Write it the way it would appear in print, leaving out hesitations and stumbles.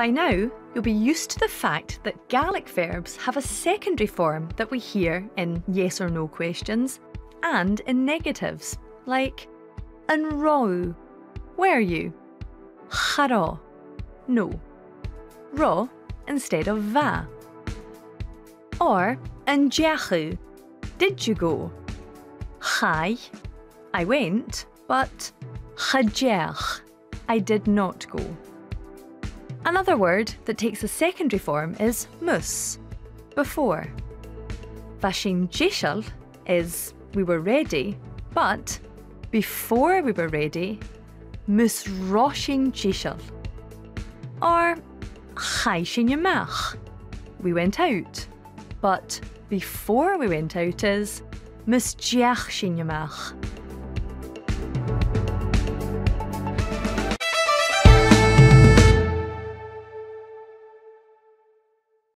By now, you'll be used to the fact that Gaelic verbs have a secondary form that we hear in yes or no questions and in negatives, like an ró, were you? Chará, no. Rá instead of va. Or an deachu, did you go? Chai, I went, but chadeach, I did not go. Another word that takes a secondary form is mus, before. Vashin jishal is we were ready, but before we were ready, mus roshin jishal. Or chaishin yamach, we went out, but before we went out is mus diach shin yamach.